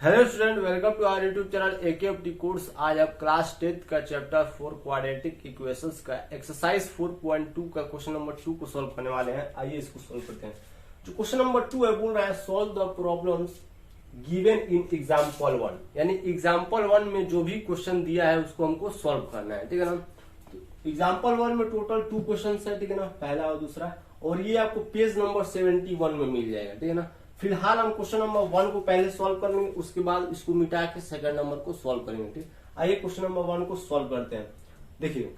Hello student, welcome to our YouTube channel AKFD course. आज आप class 10th का chapter 4 quadratic equations का exercise 4.2 का क्वेश्चन नंबर 2 को सॉल्व करने वाले हैं। आइए इसको सॉल्व करते हैं। जो क्वेश्चन नंबर 2 है बोल रहा है solve the problems given in example 1, यानी एग्जाम्पल 1 में जो भी क्वेश्चन दिया है उसको हमको सॉल्व करना है, ठीक है ना। एग्जाम्पल 1 में टोटल 2 क्वेश्चन है, ठीक है ना, पहला और दूसरा, और ये आपको पेज नंबर 71 में मिल जाएगा, ठीक है ना। फिलहाल हम क्वेश्चन नंबर 1 को पहले सॉल्व कर लेंगे, उसके बाद इसको मिटा के सेकंड नंबर को सॉल्व करेंगे, ठीक। आइए क्वेश्चन नंबर 1 को सॉल्व करते हैं। देखिए,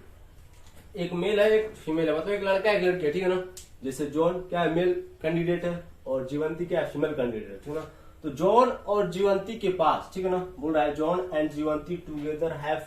एक मेल है एक फीमेल है, मतलब एक लड़का एक लड़की है, ठीक है ना। जैसे जॉन क्या है, मेल कैंडिडेट है, और जीवंती क्या है, फीमेल कैंडिडेट है, ठीक है ना। तो जॉन और जीवंती के पास, ठीक है ना, बोल रहा है John and Jeevanti together have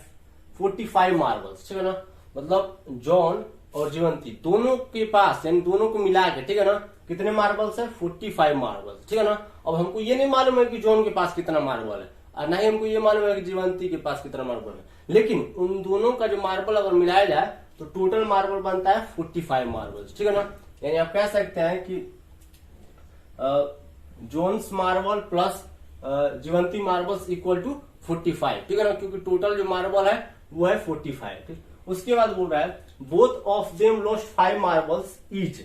45 marbles, ठीक है ना। मतलब जॉन और जीवंती दोनों के पास, यानी दोनों को मिला के, ठीक है ना, कितने मार्बल्स है, 45 मार्बल्स, ठीक है ना। अब हमको ये नहीं मालूम है कि जॉन के पास कितना मार्बल है, और ना ही हमको ये मालूम है कि जीवंती के पास कितना मार्बल है, लेकिन उन दोनों का जो मार्बल अगर मिलाया जाए तो टोटल मार्बल बनता है 45 मार्बल्स, ठीक है ना। यानी आप कह सकते हैं कि John's marble plus Jeevanti marbles equal to 45, ठीक है ना, क्योंकि टोटल जो मार्बल है वो है 45, ठीक। उसके बाद बोल रहा है both of them lost 5 marbles each.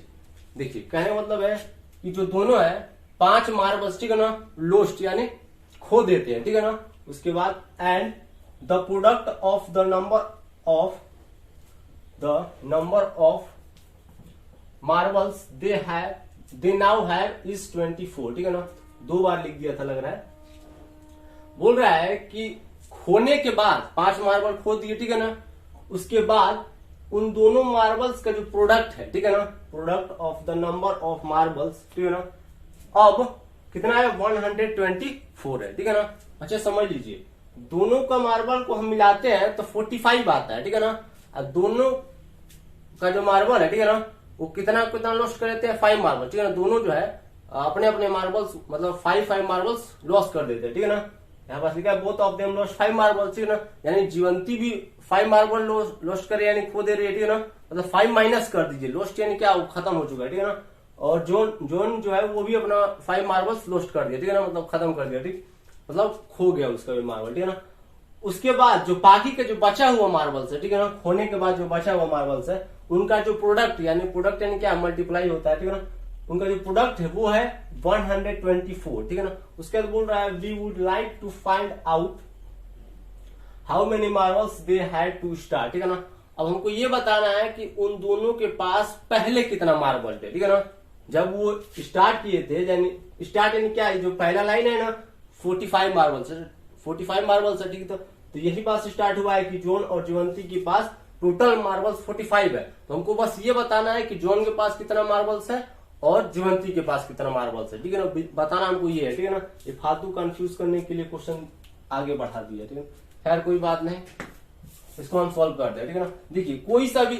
देखिए, कहने का मतलब है कि जो दोनों है 5 मार्बल्स, ठीक है ना, लोस्ट यानी खो देते हैं, ठीक है ना। उसके बाद and the product of the number of marbles they now have is 24, ठीक है ना। 2 बार लिख दिया था लग रहा है। बोल रहा है कि खोने के बाद 5 मार्बल खो दिए, ठीक है ना, उसके बाद उन दोनों मार्बल्स का जो प्रोडक्ट है, ठीक है ना, product of the number of marbles, ठीक है ना, अब कितना है, 124 है, ठीक है ना। अच्छा समझ लीजिए, दोनों का मार्बल को हम मिलाते हैं तो 45 आता है, ठीक है ना। और दोनों का जो मार्बल है, ठीक है ना, वो कितना कितना लॉस्ट कर देते हैं, 5 मार्बल, ठीक है ना। दोनों जो है अपने अपने मार्बल्स, मतलब 5 मार्बल्स लॉस कर देते हैं, ठीक है ना। यहाँ पास लिखा है both of them lost 5 marbles, ठीक है ना, यानी जीवंती भी 5 मार्बल लॉस्ट करे, यानी खो दे रही है, ठीक है ना। मतलब 5 माइनस कर दीजिए, लॉस्ट यानी क्या, वो खत्म हो चुका है, ठीक है ना। और जोन जो है वो भी अपना 5 मार्बल्स लॉस्ट कर दिया, ठीक है ना, मतलब खत्म कर दिया, ठीक, मतलब खो गया उसका भी मार्बल, ठीक है ना। उसके बाद जो बाकी का जो बचा हुआ मार्बल्स है, ठीक है ना, खोने के बाद जो बचा हुआ मार्बल्स है, उनका जो प्रोडक्ट यानी क्या, मल्टीप्लाई होता है, ठीक है ना। उनका जो प्रोडक्ट है वो है 124, ठीक है ना। उसके बाद बोल रहा है we would like to find out how many marbles they had to start, ठीक है ना। अब हमको ये बताना है कि उन दोनों के पास पहले कितना मार्बल थे, ठीक है ना, जब वो स्टार्ट किए थे। यानी स्टार्ट यानी क्या है, जो पहला लाइन है ना, 45 मार्बल्स है, 45 मार्बल्स है, ठीक है। तो यही बात स्टार्ट हुआ है कि जॉन और जीवंती के पास टोटल मार्बल्स 45 है। तो हमको बस ये बताना है कि जॉन के पास कितना मार्बल्स है और जीवंती के पास कितना मार्बल्स है, ठीक है ना। बताना हमको ये है, ठीक है ना। ये फालतू कंफ्यूज करने के लिए क्वेश्चन आगे बढ़ा दिया, ठीक है। खैर कोई बात नहीं, इसको हम सॉल्व करते हैं, ठीक है ना। देखिए, कोई सा भी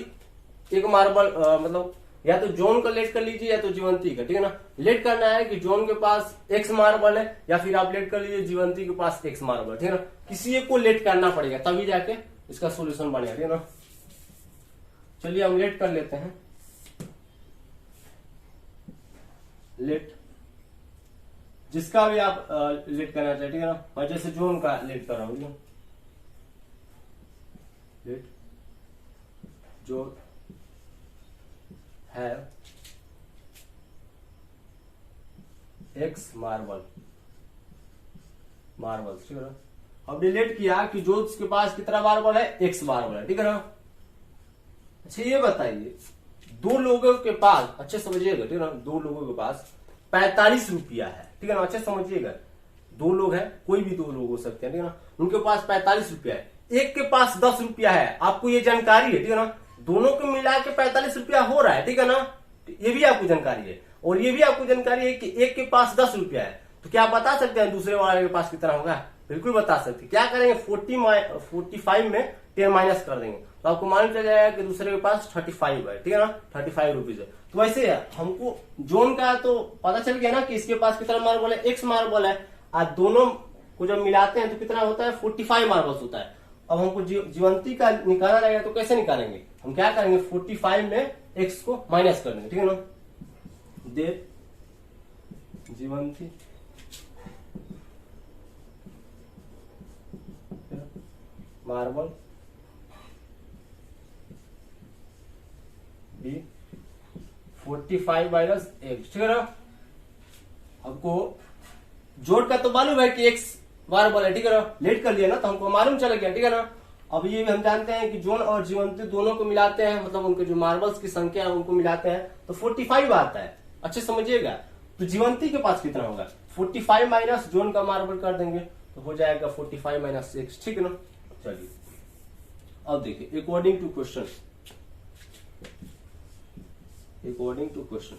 एक मार्बल मतलब या तो जॉन का लेट कर लीजिए या तो जीवंती का, ठीक है ना। लेट करना है कि जॉन के पास x मार्बल है, या फिर आप लेट कर लीजिए जीवंती के पास x मार्बल, ठीक है ना। किसी एक को लेट करना पड़ेगा, तभी जाके इसका सोल्यूशन बनेगा, ठीक है ना। चलिए हम लेट कर लेते हैं, लेट जिसका भी आप लेट करना चाहिए, ठीक है ना। और जैसे जॉन का लेट कर रहा हूं, लेट जो है x मार्बल्स, ठीक है ना। अब डिलीट किया कि जो उसके पास कितना मार्बल है, x मार्बल है, ठीक है ना। अच्छा ये बताइए, 2 लोगों के पास, अच्छे समझिएगा, ठीक है ना, 2 लोगों के पास 45 रुपया है, ठीक है ना। अच्छे समझिएगा, 2 लोग हैं, कोई भी 2 लोग हो सकते हैं, ठीक है ना। उनके पास 45 रुपया है, एक के पास 10 रुपया है, आपको ये जानकारी है, ठीक है ना। दोनों को मिला के 45 रुपया हो रहा है, ठीक है ना, ये भी आपको जानकारी है। और ये भी आपको जानकारी है कि एक के पास 10 रुपया है, तो क्या आप बता सकते हैं दूसरे वाले के पास कितना होगा? बिल्कुल बता सकते हैं। क्या करेंगे, 45 में 10 माइनस कर देंगे, तो आपको मालूम चल जाएगा कि दूसरे के पास 35 है, ठीक है ना, 35 रुपीज है। तो वैसे हमको जोन का तो पता चल गया ना कि इसके पास कितना मार्बल है, x मार्बल है, और दोनों को जब मिलाते हैं तो कितना होता है, 45 मार्बल्स होता है। अब हमको जीवंती का निकालना रहेगा, तो कैसे निकालेंगे, हम क्या करेंगे, 45 में x को माइनस कर देंगे, ठीक है ना। दे जीवंती मार्बल बी 45 माइनस एक्स, ठीक है ना। हमको जोड़ का तो मालूम है कि एक्स मार्बल है, ठीक है ना, लेट कर लिया ना तो हमको मालूम चल गया, ठीक है ना। अब ये भी हम जानते हैं कि जोन और जीवंती दोनों को मिलाते हैं, मतलब उनके जो मार्बल्स की संख्या है उनको मिलाते हैं तो 45 आता है। अच्छे समझिएगा। तो जीवंती के पास कितना होगा, 45 माइनस जोन का मार्बल कर देंगे तो हो जाएगा 45 माइनस 6, ठीक है ना। चलिए अब देखिए according to question, according to question,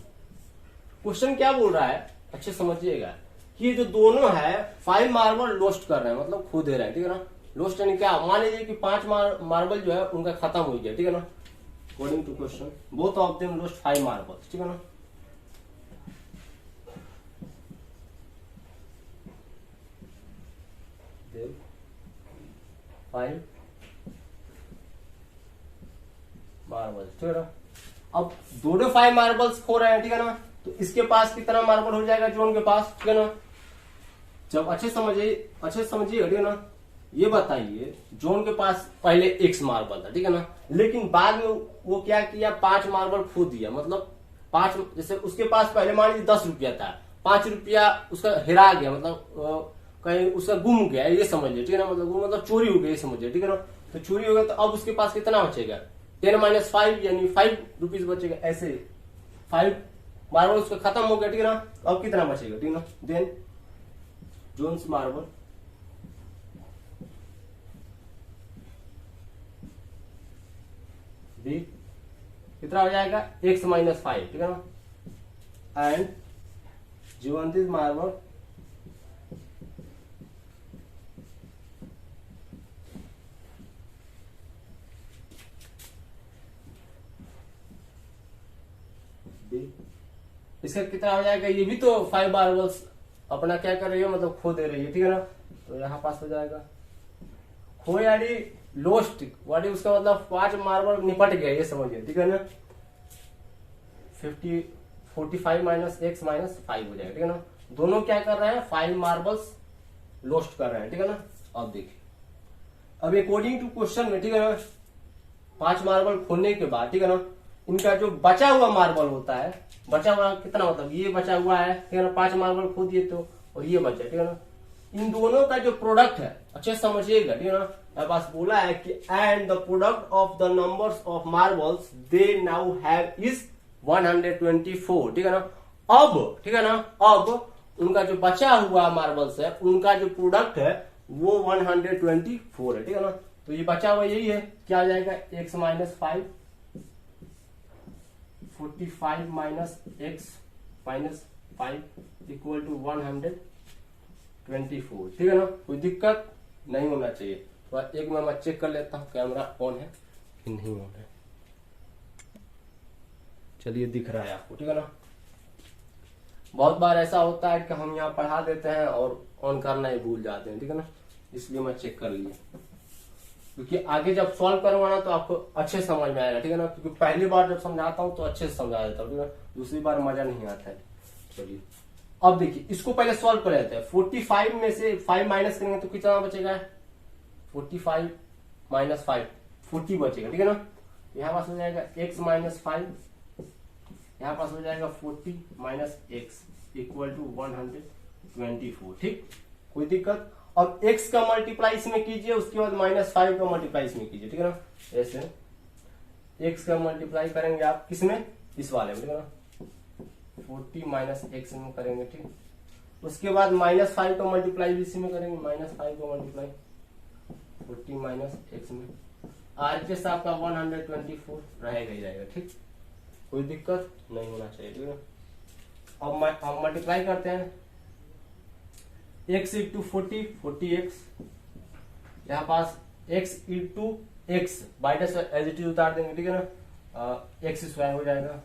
question क्या बोल रहा है, अच्छे समझिएगा कि ये जो दोनों है 5 मार्बल लोस्ट कर रहे हैं, मतलब खो दे रहे हैं, ठीक है ना। लोस्ट यानी क्या, मान लीजिए कि 5 मार्बल जो है उनका खत्म हो गया, ठीक है ना। According to question both of them lost 5 marble, ठीक है ना। देव 5 मार्बल, ठीक है ना। अब दोनों 5 मार्बल्स खो रहे हैं, ठीक है ना। तो इसके पास कितना मार्बल हो जाएगा जोन के पास, ठीक है ना। जब अच्छे समझिए, ठीक है ना। ये बताइए जोन के पास पहले एक्स मार्बल था, ठीक है ना, लेकिन बाद में वो क्या किया, 5 मार्बल खो दिया, मतलब 5, जैसे उसके पास पहले मान लीजिए 10 रुपया था, 5 रुपया उसका हेरा गया, मतलब कहीं उसका गुम गया, ये समझ लिया, ठीक है ना, मतलब चोरी हो गया, ये समझ लिया, ठीक है ना। तो चोरी हो गया तो अब उसके पास कितना बचेगा, 10 माइनस 5 यानी 5 रुपीज बचेगा, ऐसे 5 मार्बल उसका खत्म हो गया, ठीक है ना। अब कितना बचेगा, ठीक है ना। देन जोन्स मार्बल बी कितना हो जाएगा, x माइनस 5, ठीक है ना। एंड जीवंती मार्बल बी, इसका कितना हो जाएगा, ये भी तो 5 मार्बल्स अपना क्या कर रही है, मतलब खो दे रही है, ठीक है ना। तो यहाँ पास हो जाएगा खो यानी लोस्ट, वाटी उसका मतलब 5 मार्बल निपट गया, ये समझिए, ठीक है ना। 45 माइनस एक्स माइनस 5 हो जाएगा, ठीक है ना। दोनों क्या कर रहे हैं, 5 मार्बल्स लोस्ट कर रहे हैं, ठीक है ना। अब देखिए अब अकॉर्डिंग टू क्वेश्चन में, ठीक है ना, 5 मार्बल खोने के बाद, ठीक है ना, इनका जो बचा हुआ मार्बल होता है, बचा हुआ कितना, मतलब ये बचा हुआ है, ठीक है ना, 5 मार्बल खो दिए तो, और ये बचा, ठीक है ना। इन दोनों का जो प्रोडक्ट है, अच्छे समझिएगा, ठीक है ना। मेरे पास बोला है कि and the product of the numbers of marbles they now have is 124, ठीक है ना। अब ठीक है ना, अब उनका जो बचा हुआ मार्बल्स है उनका जो प्रोडक्ट है वो 124 है, ठीक है ना। तो ये बचा हुआ यही है, क्या आ जाएगा, x minus 5, 45 minus x minus 5 equal to 124, ठीक है ना। कोई दिक्कत नहीं होना चाहिए। तो एक मैं चेक कर लेता हूँ कैमरा ऑन है कि नहीं ऑन है। चलिए दिख रहा है आपको, ठीक है ना। बहुत बार ऐसा होता है कि हम यहाँ पढ़ा देते हैं और ऑन करना ही भूल जाते हैं, ठीक है ना, इसलिए मैं चेक कर लिया, क्योंकि आगे जब सॉल्व करवाना तो आपको अच्छे समझ में आएगा, ठीक है ना। क्योंकि पहली बार जब समझाता हूँ तो अच्छे से समझा देता हूँ, ठीक है, दूसरी बार मजा नहीं आता है। चलिए अब देखिए इसको पहले सॉल्व कर लेते हैं। 45 में से 5 माइनस करेंगे तो कितना बचेगा, 45 माइनस 5 40 बचेगा, ठीक है ना। यहाँ पास हो जाएगा x माइनस 5, यहाँ पास हो जाएगा 40 माइनस एक्स इक्वल टू 124, ठीक, कोई दिक्कत। अब x का मल्टीप्लाई इसमें कीजिए, उसके बाद माइनस 5 का मल्टीप्लाई इसमें कीजिए, ठीक है ना। ऐसे x का मल्टीप्लाई करेंगे आप किसमें, इस वाले में, ठीक है ना, 40 माइनस एक्स में करेंगे, ठीक। उसके बाद माइनस 5 का मल्टीप्लाई भी इसी में करेंगे, माइनस 5 का मल्टीप्लाई 40 माइनस एक्स में, RHS आपका 124 रहेगा ही रहेगा, ठीक, कोई दिक्कत नहीं होना चाहिए, ठीक है। अब मल्टीप्लाई करते हैं, x इंटू 40x, यहाँ पास x into x minus as it is उतार देंगे, ठीक है ना, एक्स स्क्वायर हो जाएगा,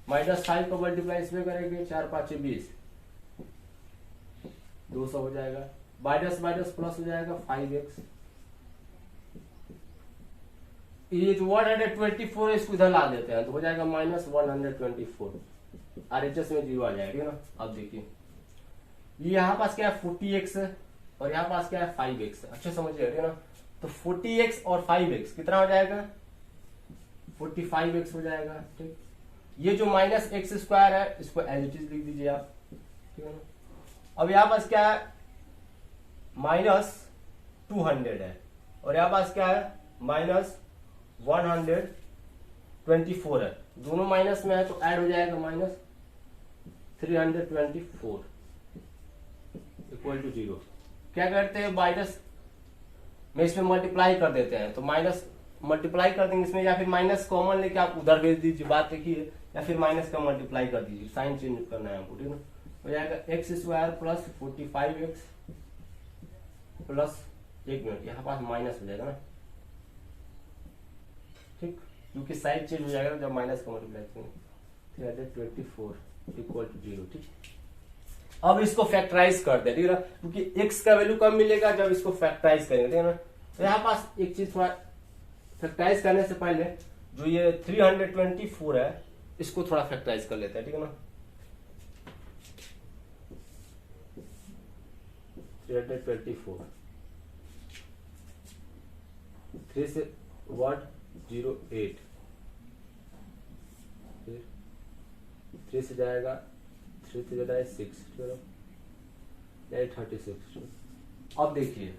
माइनस 5 का मल्टीप्लाई इसमें करेंगे, 4 5 20, 200 हो जाएगा, माइनस माइनस प्लस हो जाएगा 5x, ये जो 124 है इसको इधर ला देते हैं तो हो जाएगा माइनस 124, RHS में 0 आ जाएगा, ठीक है ना। अब देखिए ये यहाँ पास क्या है 40x है और यहाँ पास क्या है 5x है, अच्छे समझिए, ठीक है ना। तो 40x और 5x कितना हो जाएगा, 45x हो जाएगा। ठीक, ये जो माइनस एक्स स्क्वायर है इसको एज इट इज लिख दीजिए आप, ठीक है ना। अब यहाँ पास क्या है, माइनस 200 है और यहाँ पास क्या है, माइनस 124 है, दोनों माइनस में है तो ऐड हो जाएगा माइनस 324 इक्वल टू 0। क्या करते हैं, माइनस में इसमें मल्टीप्लाई कर देते हैं, तो माइनस मल्टीप्लाई कर देंगे इसमें, या फिर माइनस कॉमन लेके आप उधर भेज दीजिए, बात एक ही है, या फिर माइनस का मल्टीप्लाई कर दीजिए, साइन चेंज करना है हमको, ठीक है। हो जाएगा x square plus 45x plus 1 minute, यहाँ पास माइनस हो जाएगा ना, ठीक, क्योंकि साइड चेंज हो जाएगा जब माइनस का मल्टीप्लाई करेंगे, 324 इक्वल टू 0। ठीक, अब इसको फैक्टराइज कर दे, ठीक है ना, क्योंकि x का वैल्यू कब मिलेगा, जब इसको फैक्टराइज करेंगे, ठीक है ना। तो यहाँ पास एक चीज थोड़ा फैक्टराइज करने से पहले जो ये 324 है इसको थोड़ा फैक्टराइज कर लेते हैं, ठीक है ना। 324 3 से 108, 3 से जाएगा 3 से जाएगा 6, 36। अब देखिए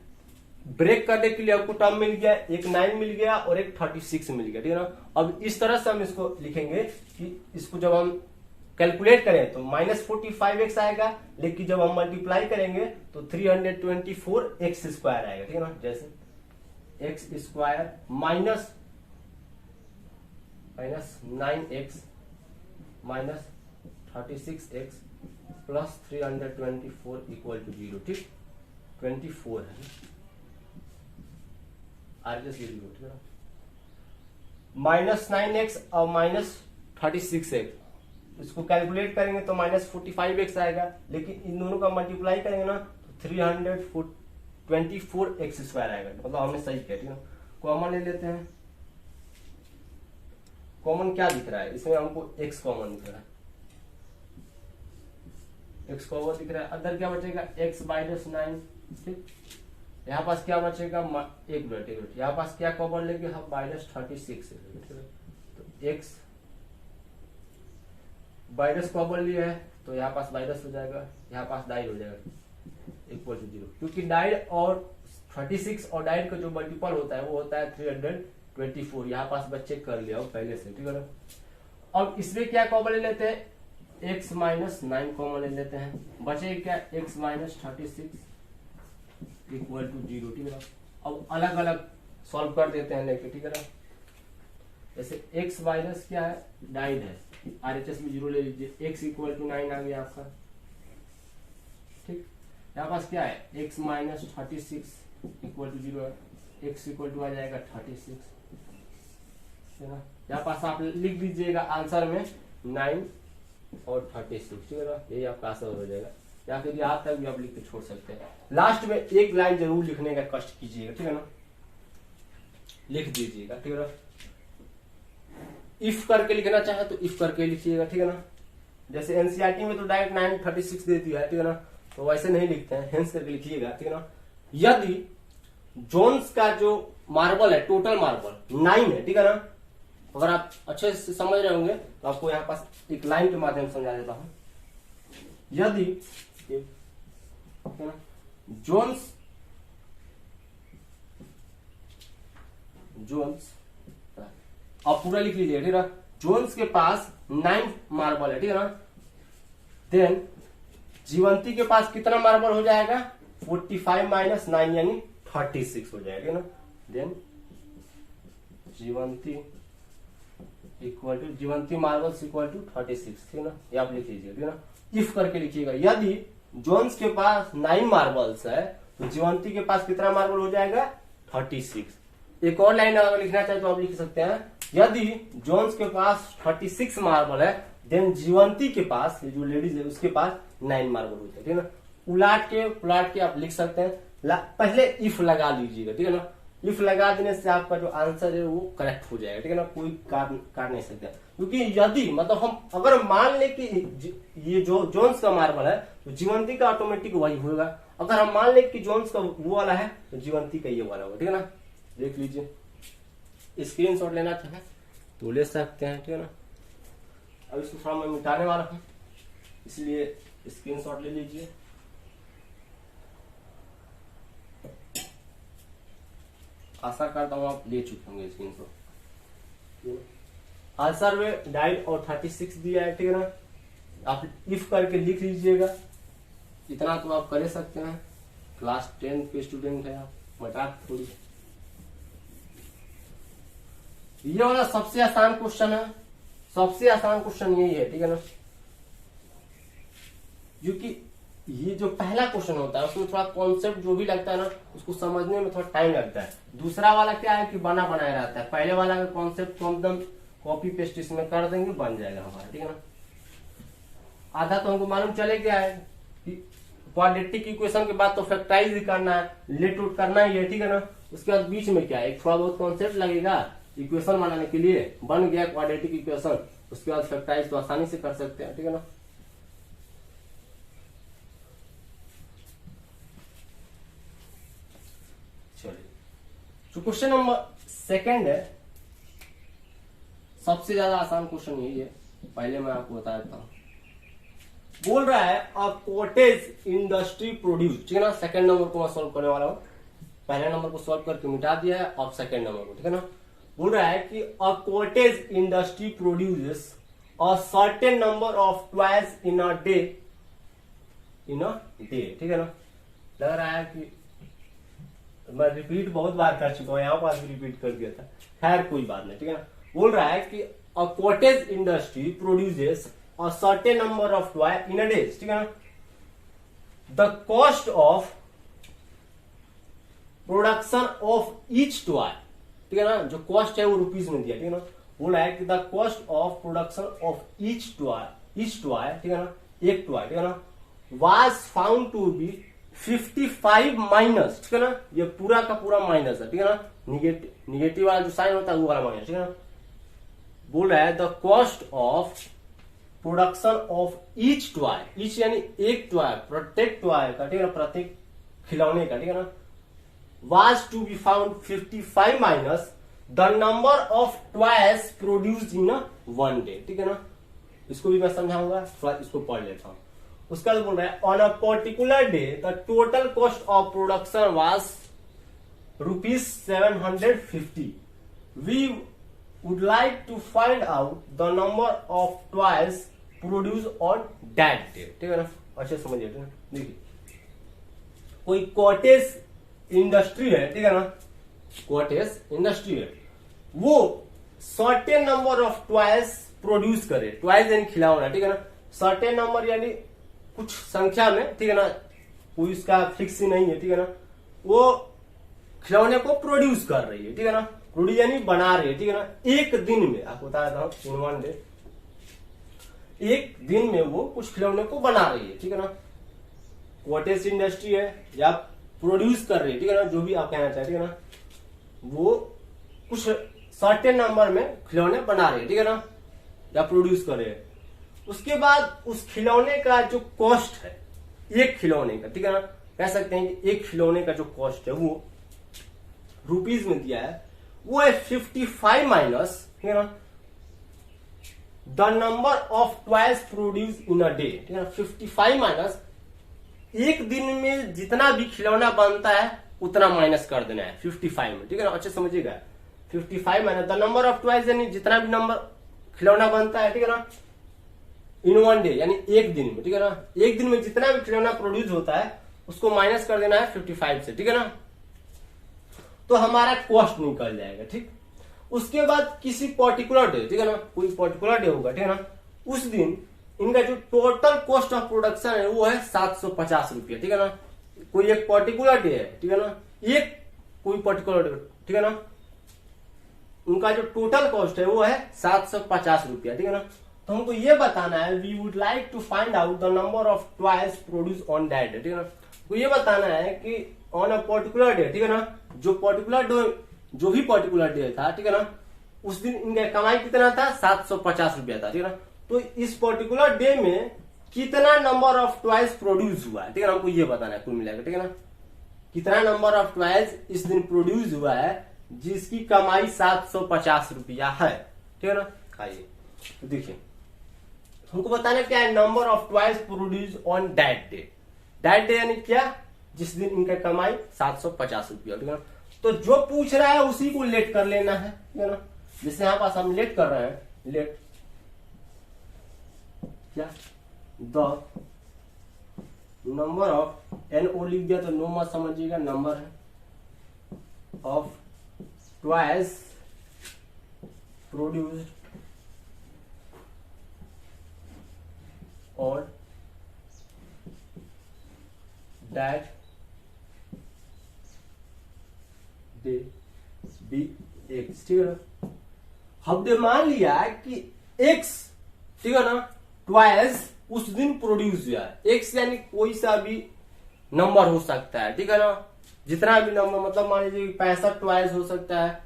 ब्रेक करने के लिए आपको टर्म मिल गया, एक 9 मिल गया और एक 36 मिल गया, ठीक है ना। अब इस तरह से हम इसको लिखेंगे कि इसको जब हम कैलकुलेट करें तो माइनस 45x आएगा, लेकिन जब हम मल्टीप्लाई करेंगे तो 324x स्क्वायर आएगा, ठीक है ना। जैसे x square minus 9x minus 36x plus 324 equal to 0, ठीक, 24 है आरएस, ठीक है, माइनस 9x और माइनस 36x, इसको कैलकुलेट करेंगे तो माइनस 45x आएगा, लेकिन इन दोनों का मल्टीप्लाई करेंगे ना तो 324x स्क्वायर आएगा, मतलब हमने सही किया, ठीक है। कॉमन ले लेते हैं, कॉमन क्या दिख रहा है इसमें, हमको x कॉमन दिख रहा है, x कॉमन दिख रहा है, अंदर क्या बचेगा x माइनस 9, ठीक, यहाँ पास क्या बचेगा, एक मिनट, यहाँ पास क्या कॉमन लेंगे हम, माइनस 36, तो x माइनस कॉमन लिया है तो यहाँ पास माइनस हो जाएगा, यहाँ पास 9 हो जाएगा इक्वल टू 0, क्योंकि 9 और 36 और 9 का जो मल्टीपल होता है वो होता है 324, यहाँ पास बच्चे कर लिया हो पहले से, ठीक है ना। अब इसमें क्या कॉमन ले लेते हैं, x माइनस 9 कॉमन ले लेते हैं, बचे क्या x माइनस 36 इक्वल टू 0, ठीक है ना। अब अलग अलग सॉल्व कर देते हैं लेके, ठीक है ना। जैसे x माइनस क्या है 9 है, RHS में 0 ले लीजिए, x इक्वल टू 9 आ गया आपका, ठीक। यहाँ पास क्या है x माइनस 36 इक्वल टू 0 है, x इक्वल टू आ जाएगा 36, है ना। यहाँ पास आप लिख दीजिएगा आंसर में 9 और 36, ठीक है ना, यही आपका आंसर हो जाएगा, या फिर यहाँ तक भी आप लिख के छोड़ सकते हैं। लास्ट में एक लाइन जरूर लिखने का कष्ट कीजिएगा, ठीक है ना, लिख दीजिएगा, ठीक है ना। इफ करके लिखना चाहे तो इफ करके लिखिएगा, ठीक है ना। जैसे एनसीईआरटी में तो डायरेक्ट 936 दे दिया है, ठीक है ना, तो वैसे नहीं लिखते हैं, हेंस करके लिखिएगा, ठीक है ना। यदि जोन्स का जो मार्बल है टोटल मार्बल 9 है, ठीक है ना, अगर आप अच्छे से समझ रहे होंगे तो आपको यहाँ पास एक लाइन के माध्यम से समझा देता हूं। यदि जोन्स आप पूरा लिख लीजिए, ठीक है ना, जोन्स के पास 9 मार्बल है, ठीक है ना, देन जीवंती के पास कितना मार्बल हो जाएगा, 45 माइनस 9 यानी 36 हो जाएगा ना। Then Jeevanti equal to Jeevanti marbles equal to 36, ठीक है ना, ये आप लिख लीजिए, ठीक है ना। इफ करके लिखिएगा, यदि जोन्स के पास 9 मार्बल्स है तो जीवंती के पास कितना मार्बल हो जाएगा, 36। एक और लाइन अगर लिखना चाहे तो आप लिख सकते हैं, यदि जोन्स के पास 36 मार्बल है देन जीवंती के पास, ये जो लेडीज है उसके पास 9 मार्बल होते हैं, ठीक है ना। उलाट के आप लिख सकते हैं, पहले इफ लगा लीजिएगा, ठीक है ना। इफ लगा देने से आपका जो आंसर है वो करेक्ट हो जाएगा, ठीक है ना, कोई काट नहीं सकते, क्योंकि यदि मतलब हम अगर मान ले कि ये जो जोन्स का मार्बल है तो जीवंती का ऑटोमेटिक वही होगा, अगर हम मान ले कि जोन्स का वो वाला है तो जीवंती का ये वाला होगा, ठीक है ना। देख लीजिए। स्क्रीनशॉट लेना चाहे तो ले सकते हैं, ठीक है ना। अब इसको थोड़ा मैं मिटाने वाला हूं, इसलिए स्क्रीनशॉट ले लीजिए। आशा करता हूं आप ले चुके होंगे स्क्रीनशॉट। आंसर में डाइड और 36 दिया है, ठीक है ना। आप इफ करके लिख लीजिएगा, इतना तो आप कर सकते हैं। क्लास 10 के स्टूडेंट है आप, मजाक थोड़ी। ये वाला सबसे आसान क्वेश्चन है, सबसे आसान क्वेश्चन यही है, ठीक है ना। क्योंकि ये जो पहला क्वेश्चन होता है उसमें थोड़ा कॉन्सेप्ट जो भी लगता है ना, उसको समझने में थोड़ा टाइम लगता है। दूसरा वाला क्या है कि बना बनाया रहता है। पहले वाला का कॉन्सेप्ट को एकदम कॉपी पेस्ट इसमें कर देंगे, बन जाएगा हमारा, ठीक है ना। आधा तो हमको मालूम चले गया है कि क्वाड्रेटिक इक्वेशन के बाद तो फैक्टराइज ही करना है, लेट आउट करना ही है, ठीक है ना। उसके बाद बीच में क्या है, थोड़ा बहुत कॉन्सेप्ट लगेगा इक्वेशन बनाने के लिए, बन गया क्वाड्रेटिक इक्वेशन। उसके बाद फैक्टराइज तो आसानी से कर सकते हैं, ठीक है ना। चलिए, तो क्वेश्चन नंबर सेकंड है, सबसे ज्यादा आसान क्वेश्चन यही है, पहले मैं आपको बता देता हूं। बोल रहा है अ कॉटेज इंडस्ट्री प्रोड्यूस, ठीक है ना। सेकंड नंबर को मैं सॉल्व करने वाला हूं, पहले नंबर को सॉल्व करके मिटा दिया है, अब सेकंड नंबर को, ठीक है ना। बोल रहा है कि a cottage industry produces a certain number of toys in a day, ठीक है ना। लग रहा है कि मैं रिपीट बहुत बार कर चुका हूं, यहां पास भी रिपीट कर दिया था, खैर कोई बात नहीं, ठीक है ना। बोल रहा है कि a cottage industry produces a certain number of toy in a day, ठीक है ना। The cost of production of each toy, ठीक है ना। जो कॉस्ट है वो रुपीज में दिया, ठीक है ना। बोल रहा है कि the cost of production of each toy, ठीक है ना, एक टॉय, ठीक है ना, was found to be 55 minus, ठीक है ना। ये पूरा का पूरा माइनस है, ठीक है ना। निगेटिव वाला जो साइन होता है वो वाला माइनस, ठीक है ना। बोल रहा है the cost of production of each toy, each यानी एक टॉय, प्रत्येक टॉय का, ठीक है ना, प्रत्येक खिलौने का, ठीक है ना, was to be found 55 minus the number of toys produced in a one day, ठीक है ना। इसको भी मैं समझाऊंगा, थोड़ा इसको पढ़ लेता हूं। उसका बोल रहा है on a particular day the total cost of production was ₹750। We would like to find out the number of toys produce on that day, ठीक है ना। अच्छे समझिए, ठीक है। देखिए, कोई कॉटेज इंडस्ट्री है, ठीक है ना, कॉटेज इंडस्ट्री है, वो certain number of toys produce करे, टॉयज यानी खिलौना, ठीक है ना। सर्टेन नंबर यानी कुछ संख्या में, ठीक है ना, कोई उसका फिक्स ही नहीं है, ठीक है ना। वो खिलौने को प्रोड्यूस कर रही है, ठीक है ना। प्रोड्यूस यानी बना रही है, ठीक है ना। एक दिन में, आपको बता देता हूं, इन वन डे, एक दिन में वो कुछ खिलौने को बना रही है, ठीक है ना। कॉटेज इंडस्ट्री है या प्रोड्यूस कर रही है, ठीक है ना, जो भी आप कहना चाहते, ठीक है ना। वो कुछ सर्टेन नंबर में खिलौने बना रही है, ठीक है ना, या प्रोड्यूस कर रहे हैं। उसके बाद उस खिलौने का जो कॉस्ट है, एक खिलौने का, ठीक है ना, कह सकते हैं कि एक खिलौने का जो कॉस्ट है वो रुपीज में दिया है, वो है 55 माइनस, ठीक है ना, the number of toys produce in a day, ठीक है ना। 55 माइनस एक दिन में जितना भी खिलौना बनता है उतना माइनस कर देना है 55 में, ठीक है ना। अच्छे समझिएगा, 55 minus the number of toys यानी जितना भी नंबर खिलौना बनता है, ठीक है ना, इन वन डे यानी एक दिन में, ठीक है ना। एक दिन में जितना भी खिलौना प्रोड्यूस होता है उसको माइनस कर देना है 55 से, ठीक है ना। तो हमारा कॉस्ट निकल जाएगा, ठीक। उसके बाद किसी पर्टिकुलर डे, ठीक है ना, कोई पर्टिकुलर डे होगा, ठीक है ना, उस दिन इनका जो टोटल कॉस्ट ऑफ प्रोडक्शन है वो है 750 रुपया, ठीक है ना। कोई एक पर्टिकुलर डे है, ठीक है ना, एक कोई पर्टिकुलर डे, ठीक है ना, उनका जो टोटल कॉस्ट है वो है 750 रुपया, ठीक है ना। तो हमको ये बताना है, we would like to find out the number of toys produce on that day, ठीक है ना। तो ये बताना है कि ऑन अ पर्टिकुलर डे, ठीक है ना, जो पर्टिकुलर डे, जो भी पर्टिकुलर डे था, ठीक है ना, उस दिन इनका कमाई कितना था, 750 रुपया था, ठीक है ना। तो इस पर्टिकुलर डे में कितना नंबर ऑफ टॉयज प्रोड्यूस हुआ है, ठीक है ना, हमको ये बताना है कुल मिलाकर, ठीक है ना। कितना नंबर ऑफ टॉयज इस दिन प्रोड्यूस हुआ है जिसकी कमाई 750 रुपया है, ठीक है ना। आइए देखिए, हमको बताना क्या है, number of toys produce on that day. That day यानी क्या, जिस दिन इनका कमाई 750 रुपया, ठीक है ना। तो जो पूछ रहा है उसी को लेट कर लेना है, ठीक है ना। जैसे यहां पास हम लेट कर रहे हैं, लेट क्या, the number of, N O लिख दिया तो नो मत समझिएगा, नंबर है of toys produced on that day be x, ठीक है ना। हमने मान लिया कि एक्स, ठीक है ना, ट्वाइस उस दिन प्रोड्यूस हुआ है। एक्स यानी कोई सा भी नंबर हो सकता है, ठीक है ना, जितना भी नंबर, मतलब मान लीजिए 65 ट्वाइस हो सकता है,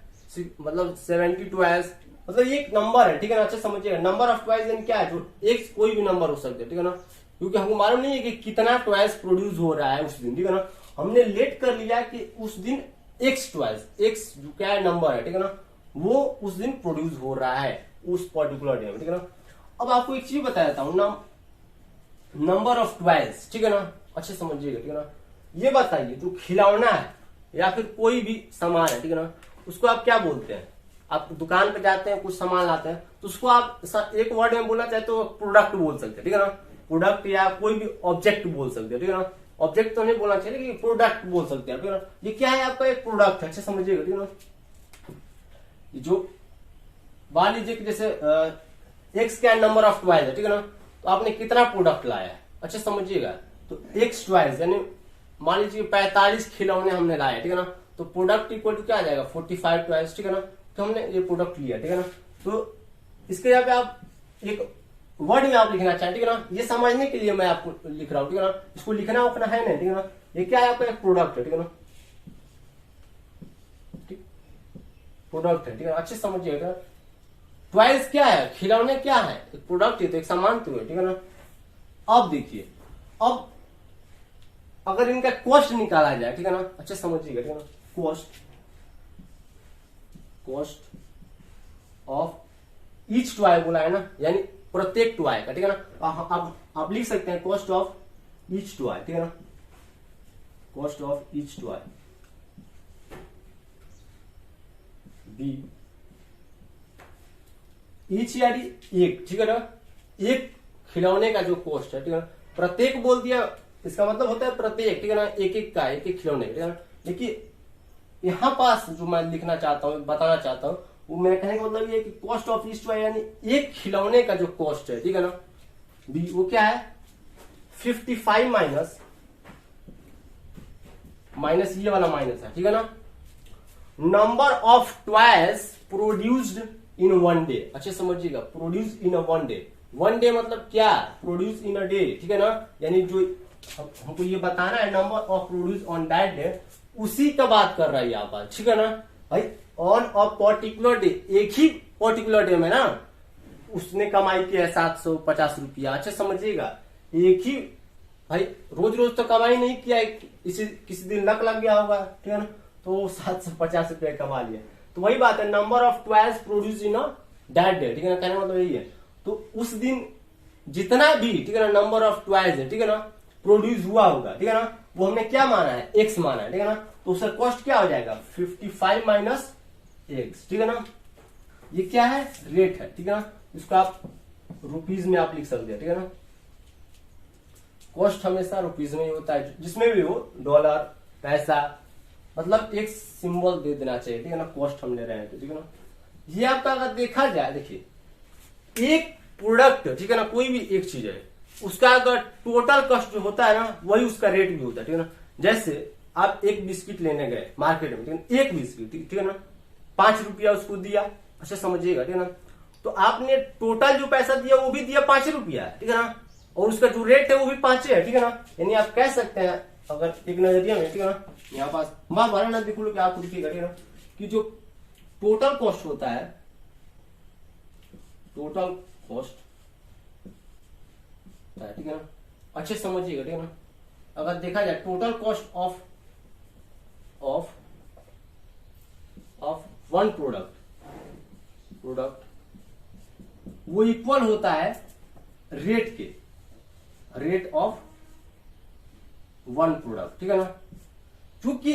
मतलब 70 ट्वाइस, मतलब एक नंबर है, ठीक है ना। अच्छा समझिएगा, नंबर ऑफ ट्वाइस यानी क्या है, जो एक्स कोई भी नंबर हो सकता है, ठीक है ना, क्योंकि हमको मालूम नहीं है कि कितना ट्वाइस प्रोड्यूस हो रहा है उस दिन, ठीक है ना। हमने लेट कर लिया कि उस दिन एक्स ट्वाइस, एक्स जो क्या है नंबर है, ठीक है ना, वो उस दिन प्रोड्यूस हो रहा है उस पर्टिकुलर डे में, ठीक है ना। अब आपको एक चीज बता देता हूं ना, नंबर ऑफ ट्वाइस, ठीक है ना, अच्छे समझिएगा, ठीक है ना। ये बताइए, जो खिलौना है या फिर कोई भी सामान है, ठीक है ना, उसको आप क्या बोलते हैं। आप दुकान पे जाते हैं, कुछ सामान लाते हैं, तो उसको आप एक वर्ड में बोलना चाहे तो प्रोडक्ट बोल सकते हैं, ठीक है ना। प्रोडक्ट या कोई भी ऑब्जेक्ट बोल सकते हैं, ठीक है ना। ऑब्जेक्ट तो नहीं बोलना चाहिए, लेकिन प्रोडक्ट बोल सकते हैं, ठीक है ना। ये क्या है, आपका एक प्रोडक्ट है, अच्छा समझिएगा, ठीक है ना। जो मान लीजिए कि जैसे एक्स क्या नंबर ऑफ ट्वाइस है, ठीक है ना, तो आपने कितना प्रोडक्ट लाया है, अच्छा समझिएगा। तो एक्स ट्वाइस यानी मान लीजिए 45 खिलौने हमने लाए, ठीक है ना, तो प्रोडक्ट इक्वल टू क्या आ जाएगा, 45 ट्वाइस, ठीक है ना। तो हमने ये प्रोडक्ट लिया, ठीक है ना। तो इसके यहाँ पे आप एक वर्ड में आप लिखना चाहें, ठीक है ना, ये समझने के लिए मैं आपको लिख रहा हूं, ठीक है ना। इसको लिखना उखना है नहीं, ठीक है ना। ये क्या है, आपका एक प्रोडक्ट है, ठीक है ना, प्रोडक्ट है, ठीक है, अच्छे समझिएगा। ट्वाइस क्या है, खिलौने क्या है, एक प्रोडक्ट है, तो एक सामान तो है, ठीक है ना। अब देखिए, अब अगर इनका कॉस्ट निकाला जाए, ठीक है ना, अच्छा समझिएगा, ठीक है ना। कॉस्ट ऑफ ईच टॉय बोला है ना, यानी प्रत्येक टॉय का, ठीक है ना। आप लिख सकते हैं कॉस्ट ऑफ ईच टॉय, ठीक है ना, cost of each toy be, each यानी एक, ठीक है ना, एक खिलौने का जो कॉस्ट है, ठीक है ना। प्रत्येक बोल दिया, इसका मतलब होता है प्रत्येक, ठीक है ना, एक एक का, एक एक खिलौने, ठीक है ना। देखिए यहां पास जो मैं लिखना चाहता हूं, बताना चाहता हूं, वो मेरे कहने का मतलब ये है कि कॉस्ट ऑफ ईच टॉय यानी एक खिलौने का जो कॉस्ट है, ठीक है ना, बी वो क्या है 55 माइनस ये वाला माइनस है, ठीक है ना, number of toys produced in one day. अच्छे समझिएगा, produce in one day, one day मतलब क्या, प्रोड्यूस इन अ डे, ठीक है ना। यानी जो हमको ये बताना है number of produce on that day, उसी का बात कर रहा है यहाँ पर, ठीक है ना भाई। ऑन अ पर्टिकुलर डे, एक ही पर्टिकुलर डे में ना उसने कमाई की है 750 रुपया। अच्छा समझिएगा, एक ही भाई, रोज रोज तो कमाई नहीं किया, किसी दिन लक लग गया होगा, ठीक है ना, तो 750 रुपया कमा लिया। तो वही बात है, number of twice produce in that day, ठीक है ना, कहने मतलब यही है। तो उस दिन जितना भी, ठीक है ना, नंबर ऑफ ट्वाइस है, ठीक है ना, प्रोड्यूस हुआ होगा, ठीक है ना, वो हमने क्या माना है, एक्स माना है, ठीक है ना। तो उसका कॉस्ट क्या हो जाएगा 55 माइनस एक्स, ठीक है ना। ये क्या है, रेट है, ठीक है ना, इसको आप रुपीज में आप लिख सकते हैं, ठीक है ना। कॉस्ट हमेशा रुपीज में ही होता है, जिसमें भी हो, डॉलर, पैसा, मतलब एक सिंबल दे देना चाहिए, ठीक है ना, कॉस्ट हम ले रहे हैं तो, ठीक है ना। ये आपका अगर देखा जाए, देखिए एक प्रोडक्ट, ठीक है ना, कोई भी एक चीज है, उसका अगर टोटल कॉस्ट जो होता है ना, वही उसका रेट भी होता है, ठीक है ना। जैसे आप एक बिस्किट लेने गए मार्केट में, ठीक है, एक बिस्किट, ठीक है ना, 5 रुपया उसको दिया, अच्छा समझिएगा, ठीक है ना। तो आपने टोटल जो पैसा दिया वो भी दिया 5 रुपया, ठीक है ना, और उसका जो रेट है वो भी 5 है, ठीक है ना। यानी आप कह सकते हैं अगर एक नजरिया में, ठीक है ना, यहाँ पास मां मारा ना देख लो कि आपको दिखेगा, ठीक है ना, कि जो टोटल कॉस्ट होता है, टोटल कॉस्ट, ठीक है ना, अच्छे समझिएगा, ठीक है ना। अगर देखा जाए total cost of one product वो इक्वल होता है रेट के, रेट ऑफ वन प्रोडक्ट, ठीक है ना। क्योंकि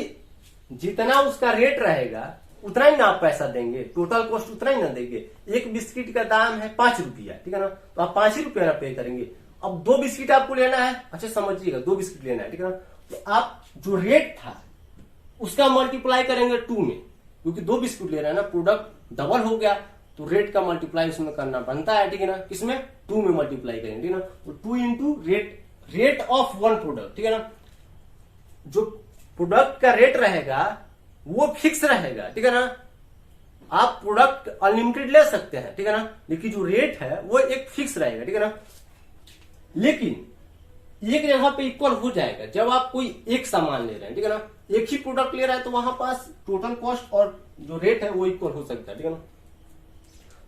जितना उसका रेट रहेगा उतना ही ना आप पैसा देंगे, टोटल कॉस्ट उतना ही ना देंगे। एक बिस्किट का दाम है 5 रुपया, ठीक है ना, तो आप 5 ही रुपया ना पे करेंगे। अब 2 बिस्किट आपको लेना है, अच्छा समझिएगा 2 बिस्किट लेना है, ठीक है ना, तो आप जो रेट था उसका मल्टीप्लाई करेंगे 2 में, क्योंकि 2 बिस्कुट ले रहे हैं ना, प्रोडक्ट डबल हो गया तो रेट का मल्टीप्लाई उसमें करना बनता है, ठीक है ना। किसमें? 2 में मल्टीप्लाई करेंगे, ठीक है ना। तो 2 into rate of one product, ठीक है ना। जो प्रोडक्ट का रेट रहेगा वो फिक्स रहेगा, ठीक है ना। आप प्रोडक्ट अनलिमिटेड ले सकते हैं, ठीक है ना, लेकिन जो रेट है वो एक फिक्स रहेगा, ठीक है ना। लेकिन एक जगह पे इक्वल हो जाएगा जब आप कोई एक सामान ले रहे हैं, ठीक है ना, एक ही प्रोडक्ट ले रहा है तो वहां पास टोटल कॉस्ट और जो रेट है वो इक्वल हो सकता है, ठीक है ना।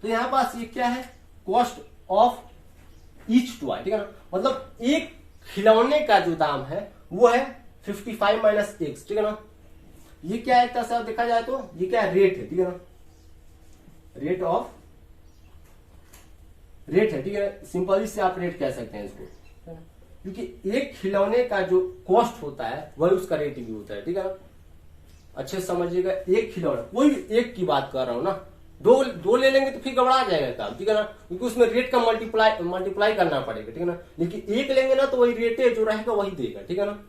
तो यहां पास ये क्या है? कॉस्ट ऑफ ईच टॉय, ठीक है ना, मतलब एक खिलौने का जो दाम है वो है 55 माइनस एक्स, ठीक है ना। ये क्या है? एक तरह से देखा जाए तो ये क्या है? रेट है, ठीक है ना, रेट है, ठीक है। सिंपली से आप रेट कह सकते हैं इसको, क्योंकि एक खिलौने का जो कॉस्ट होता है वही उसका रेट भी होता है, ठीक है ना। अच्छे से समझिएगा, एक खिलौना, कोई भी एक की बात कर रहा हूं ना, दो ले लेंगे तो फिर गड़बड़ा जाएगा काम, ठीक है ना, क्योंकि उसमें रेट का मल्टीप्लाई करना पड़ेगा, ठीक है ना। लेकिन एक लेंगे ना तो वही रेट है जो रहेगा वही देगा, ठीक है ना।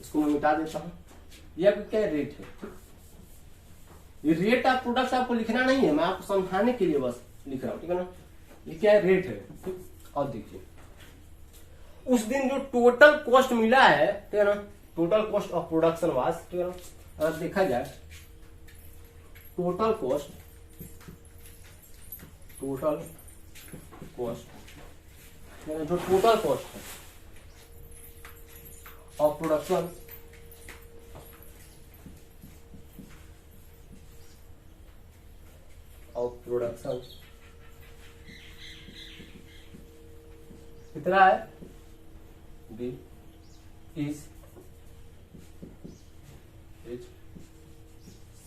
इसको मैं मिटा देता हूं। ये आपका क्या रेट है? ये रेट ऑफ प्रोडक्ट आपको लिखना नहीं है, मैं आपको समझाने के लिए बस लिख रहा हूं, ठीक है ना। ये क्या है? रेट है। और देखिए उस दिन जो टोटल कॉस्ट मिला है, ठीक है ना, total cost of production was, ठीक है ना, अगर देखा जाए टोटल कॉस्ट जो टोटल कॉस्ट है ऑफ प्रोडक्शन कितना है? बी इज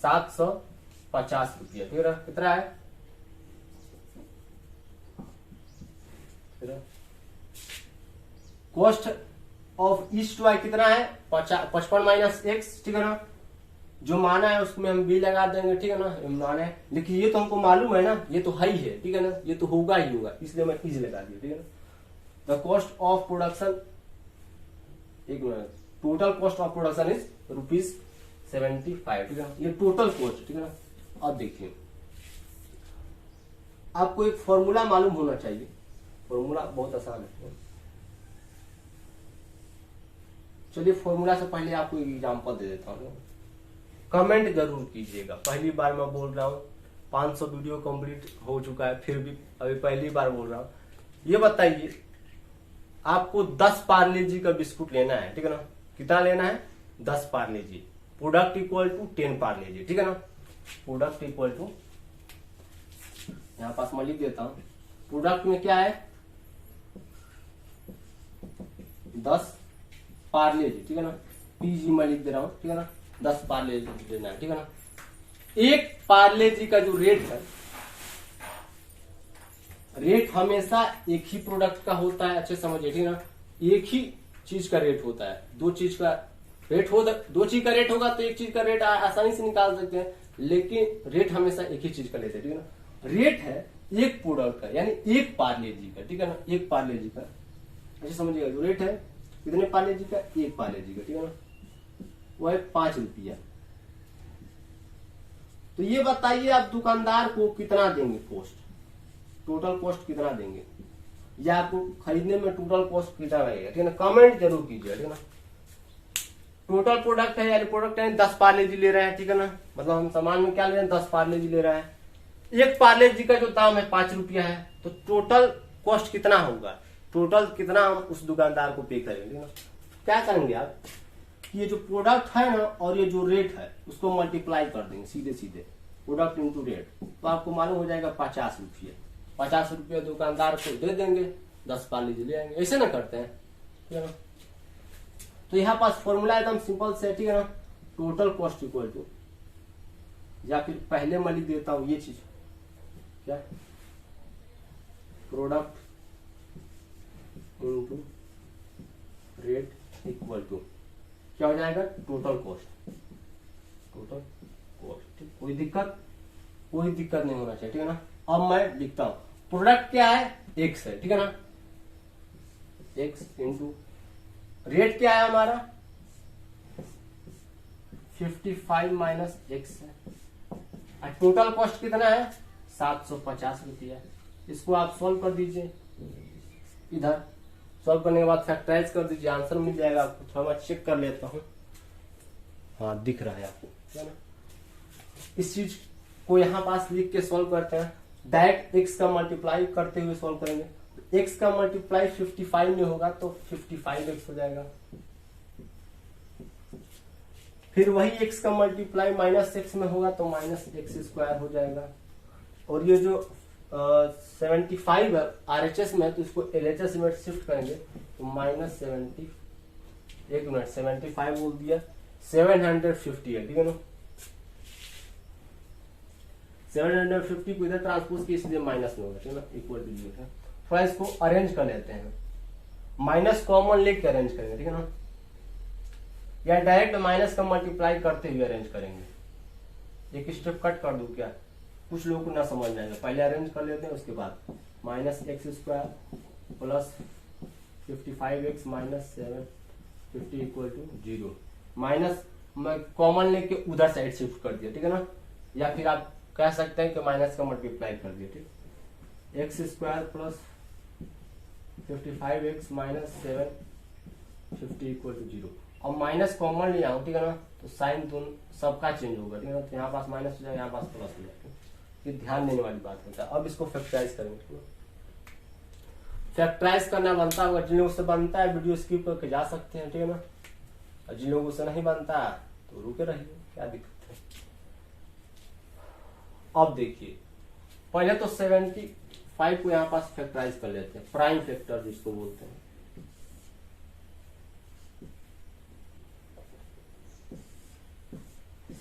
750 रुपया, ठीक है। कितना है? कॉस्ट ऑफ ईस्ट वाई कितना है? 55 माइनस एक्स, ठीक है ना। जो माना है उसमें हम बी लगा देंगे, ठीक है ना, माना है, लेकिन ये तो हमको मालूम है ना, ये तो हाई है, ठीक है ना, ये तो होगा ही होगा, इसलिए मैं इज लगा दिया, ठीक है ना। द कॉस्ट ऑफ प्रोडक्शन, एक minute, total cost of production is ₹75, ठीक है ना, ये टोटल कॉस्ट, ठीक है ना। अब देखिए आपको एक फॉर्मूला मालूम होना चाहिए, फॉर्मूला बहुत आसान है। चलिए फॉर्मूला से पहले आपको एक एग्जांपल दे देता हूँ, कमेंट जरूर कीजिएगा। पहली बार मैं बोल रहा हूँ, 500 वीडियो कंप्लीट हो चुका है, फिर भी अभी पहली बार बोल रहा हूँ। ये बताइए आपको 10 पार्ले जी का बिस्कुट लेना है, ठीक है ना, कितना लेना है? 10 पार्ले जी, प्रोडक्ट इक्वल टू 10 पार्ले जी, ठीक है ना। प्रोडक्ट इक्वल टू, यहां पास मैं लिख देता हूं, प्रोडक्ट में क्या है? 10 पार्ले जी, ठीक है ना, पीजी मैं लिख दे रहा हूं, ठीक है ना, 10 पार्ले जी लेना है, ठीक है ना। एक पार्ले जी का जो रेट है, रेट हमेशा एक ही प्रोडक्ट का होता है, अच्छे समझिए, ठीक है ना, एक ही चीज का रेट होता है। दो चीज का रेट होगा तो एक चीज का रेट आसानी से निकाल सकते हैं, लेकिन रेट हमेशा एक ही चीज का लेते हैं, ठीक है ना। रेट है एक प्रोडक्ट का, यानी एक पार्ले जी का, ठीक है ना, एक पार्ले जी का, अच्छे समझिएगा। जो रेट है कितने पार्ले जी का? एक पार्ले जी का, ठीक है ना, वो है 5 रुपया। तो ये बताइए आप दुकानदार को कितना देंगे कॉस्ट, टोटल कॉस्ट कितना देंगे, या आपको खरीदने में टोटल कॉस्ट कितना लगेगा, ठीक है ना। कमेंट जरूर कीजिए, ठीक है ना। टोटल प्रोडक्ट है, यानी प्रोडक्ट है 10 पार्ले जी ले रहे हैं, ठीक है ना, मतलब हम सामान में क्या ले रहे हैं? 10 पार्ले जी ले रहे हैं। एक पार्ले जी का जो दाम है 5 रुपया है, तो टोटल कॉस्ट कितना होगा? टोटल कितना हम उस दुकानदार को पे करेंगे, ठीक है ना। क्या करेंगे आप, ये जो प्रोडक्ट है ना और ये जो रेट है उसको मल्टीप्लाई कर देंगे सीधे सीधे, प्रोडक्ट इंटू रेट, तो आपको मालूम हो जाएगा 50 रुपये। 50 रुपये दुकानदार को दे देंगे, 10 पार्ले जी ले आएंगे, ऐसे ना करते हैं, ठीक है ना। तो यहाँ पास फॉर्मूला एकदम सिंपल से, ठीक है ना, टोटल कॉस्ट इक्वल टू या फिर पहले मैं लिख देता हूं ये चीज, क्या product into rate equal to क्या हो जाएगा, टोटल कॉस्ट, टोटल कॉस्ट। ठीक, कोई दिक्कत नहीं होना चाहिए, ठीक है ना। अब मैं लिखता हूं प्रोडक्ट क्या है, एक्स है, ठीक है ना, एक्स इंटू रेट क्या है हमारा 55 माइनस एक्स है, और टोटल कॉस्ट कितना है 750 रुपया। इसको आप सॉल्व कर दीजिए, इधर सॉल्व करने के बाद फैक्टराइज कर दीजिए, आंसर मिल जाएगा आपको। थोड़ा मैं चेक कर लेता हूँ, हाँ दिख रहा है आपको, है ना। इस चीज को यहाँ पास लिख के सॉल्व करते हैं, डायरेक्ट एक्स का मल्टीप्लाई करते हुए सॉल्व करेंगे। एक्स का मल्टीप्लाई 55 में होगा तो 55x हो जाएगा, फिर वही x का मल्टीप्लाई माइनस एक्स में होगा तो माइनस एक्स स्क्वायर हो जाएगा। और ये जो 75 है RHS में, तो इसको LHS में शिफ्ट करेंगे तो माइनस 70, एक मिनट 75 बोल दिया, 750 है, ठीक है ना। 750 को इधर ट्रांसपोज की, इसलिए माइनस में होगा, ठीक है ना, इक्वल टू 0 है। थोड़ा इसको अरेंज कर लेते हैं, माइनस कॉमन लेके अरेंज करेंगे, ठीक है ना, या डायरेक्ट माइनस का मल्टीप्लाई करते हुए अरेंज करेंगे। एक स्टेप कट कर दूं क्या, कुछ लोगों को ना समझ में आएगा, पहले अरेंज कर लेते हैं, उसके बाद minus x square plus 55x minus 750 equal to 0। Minus मैं कॉमन लेके उधर साइड शिफ्ट कर दिया, ठीक है ना, या फिर आप कह सकते हैं कि माइनस का मल्टीप्लाई कर दिया, ठीक, x square plus 55x minus 750 equal to 0। और माइनस कॉमन ले आऊं, ठीक है ना, तो साइन दोनों सबका चेंज होगा, ठीक है ना, तो यहाँ पास माइनस हो जाएगा, यहाँ पास प्लस हो जाएगा, ये ध्यान देने वाली बात होता है। अब इसको फैक्टराइज करेंगे, ठीक है, फैक्टराइज करना बनता होगा, जिन लोगों से बनता है वीडियो स्किप करके जा सकते हैं, ठीक है ना, और जिन लोगों से नहीं बनता तो रुके रहिए, क्या दिक्कत है। अब देखिए पहले तो 75 को यहाँ पास फैक्टराइज कर लेते हैं, प्राइम फैक्टर जिसको बोलते हैं।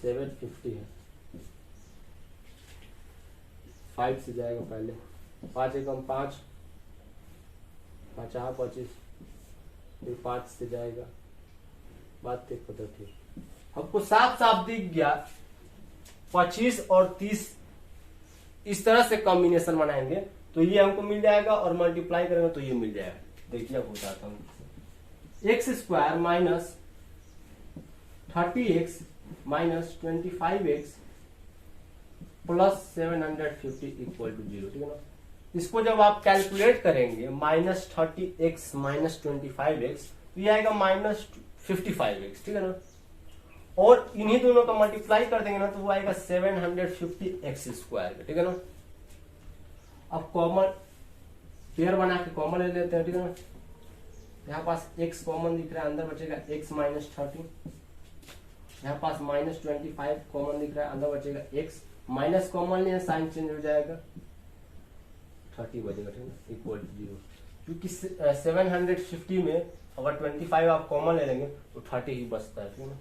सेवन 50 है, 5 से जाएगा पहले, 5 एकम 5, 5 25, फिर 5 से जाएगा, बात तक पता थी हमको, साफ साफ दिख गया 25 और 30 इस तरह से कॉम्बिनेशन बनाएंगे तो ये हमको मिल जाएगा, और मल्टीप्लाई करेंगे तो ये मिल जाएगा। देखिए अब बताता हूं, x square minus 30x minus 25x plus 750 equal to 0, ठीक है ना। इसको जब आप कैलकुलेट करेंगे माइनस 30x माइनस 25x तो ये आएगा माइनस 55x, ठीक है ना, और इन्हीं दोनों का मल्टीप्लाई कर देंगे ना तो वो आएगा 750x स्क्वायर, ठीक है ना। अब कॉमन पेयर बना के कॉमन ले लेते हैं, ठीक है ना, यहाँ पास x कॉमन दिख रहा है, अंदर बचेगा x माइनस 30, यहाँ पास माइनस 25 कॉमन दिख रहा है, अंदर बचेगा x, माइनस कॉमन लिया साइन चेंज हो जाएगा, 30 बचेगा, ठीक है, इक्वल टू 0। क्योंकि 750 में अगर 25 आप कॉमन ले लेंगे तो 30 ही बचता है, ठीक है ना।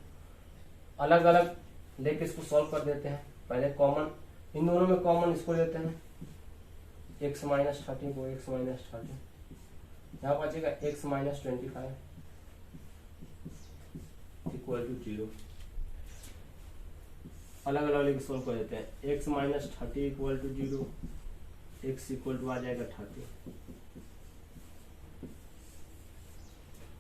अलग अलग लेके इसको सॉल्व कर देते हैं, पहले कॉमन इन दोनों में कॉमन इसको लेते हैं, x माइनस 30 को x माइनस 30, यहाँ बचेगा x माइनस 25 इक्वल टू 0। अलग अलग लेके सॉल्व कर देते हैं, x minus 30 equal to 0, x equal to आ जाएगा 30,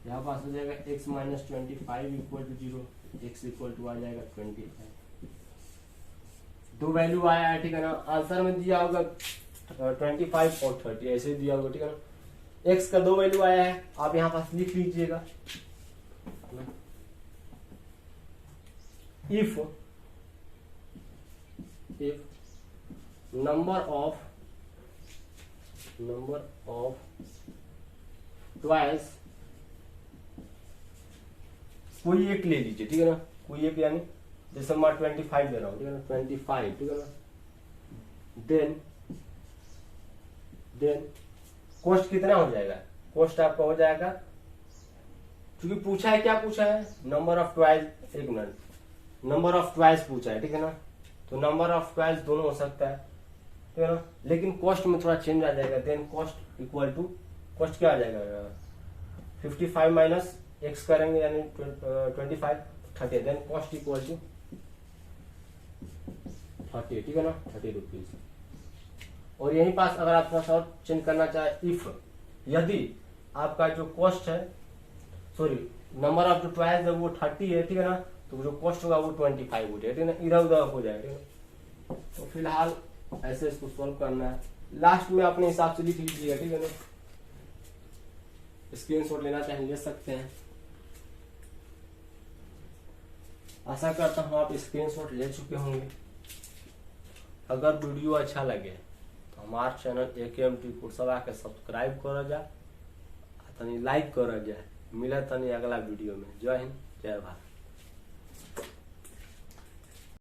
यहाँ पास हो जाएगा x minus 25 equal to 0, x equal to आ जाएगा 25। दो वैल्यू आया है, ठीक है ना, आंसर में दिया होगा 25 और 30 ऐसे दिया होगा, ठीक है ना। x का दो वैल्यू आया है, आप यहाँ पास लिख लीजिएगा, if number of twice, कोई एक ले लीजिए, ठीक है ना, कोई एक, यानी जैसे मैं 25 दे रहा हूँ, ठीक है ना, 25, ठीक है ना, देन कॉस्ट कितना हो जाएगा, कॉस्ट आपका हो जाएगा, क्योंकि पूछा है, क्या पूछा है, नंबर ऑफ ट्वाइस, एक मिनट, नंबर ऑफ ट्वाइस पूछा है, ठीक है ना, तो नंबर ऑफ ट्वेल्व दोनों हो सकता है, ठीक है ना। लेकिन कॉस्ट में थोड़ा चेंज आ जाएगा, then cost equal to cost क्या आ जाएगा 55 माइनस एक्स करेंगे यानी 25 30, देन कॉस्ट इक्वल टू 30, ठीक है ना, 30 रुपीज। और यहीं पास अगर आप थोड़ा सा और चेंज करना चाहे, इफ यदि आपका जो कॉस्ट है सॉरी नंबर ऑफ जो ट्वेल्व है वो 30 है, ठीक है ना, तो जो कॉस्ट होगा वो 25 हो जाएगा, ठीक है ना, इधर उधर हो जाएगा। तो फिलहाल ऐसे इसको सॉल्व करना है, लास्ट में अपने हिसाब से लिख लीजिएगा, ठीक है ना। स्क्रीनशॉट लेना चाहे ले सकते हैं। आशा करता हूँ आप स्क्रीनशॉट ले चुके होंगे। अगर वीडियो अच्छा लगे तो हमारे चैनल AKM कुर्सवा के सब्सक्राइब कर जा, लाइक कर जाए। मिला तनी अगला वीडियो में। जय हिंद, जय भारत।